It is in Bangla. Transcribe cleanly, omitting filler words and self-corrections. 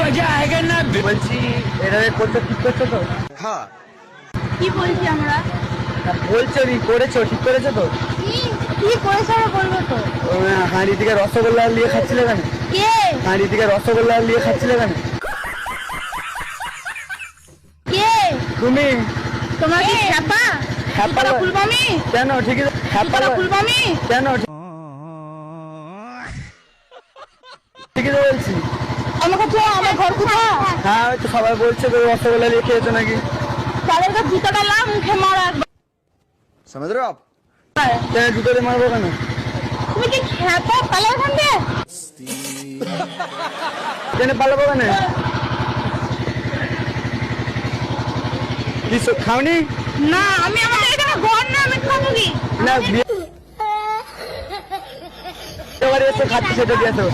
বলছি এটা করতে ঠিক করছো তো? হ্যাঁ। কি বলছি আমরা? বলছো করেছো, ঠিক করেছো তো? কি করেছে আমরা বলবো তো। হাঁড়ি থেকে রসগোল্লা নিয়ে খাচ্ছিলে কেন? কে? হাঁড়ি থেকে রসগোল্লা নিয়ে খাচ্ছিলে কেন? কে? তুমি। তোমার কি ছাপা? হ্যাপালা খুলবো আমি? কেন? ঠিক আছে হ্যাপালা খুলবো আমি? কেন? ঠিক আছে বলছি। আমাকে তো আমার ঘর কোথায়? হ্যাঁ হয়তো সবাই বলছে তো রসগোল্লা নিয়ে খেয়েছো নাকি। তাদের তো জুতোটা লাম মুখে মারা একবার। समझ रहे हो आप? কেন জুতো দিয়ে মারবো কেন? তুমি কি ছাপা পালা এখান থেকে? কেন পালাবো কেন? কি খাওনি? না আমি আমাদের এখানে ঘর না, আমি খাবো কি? না বিয়ে বাড়ি এসে খাচ্ছি সেটা দিয়েছো।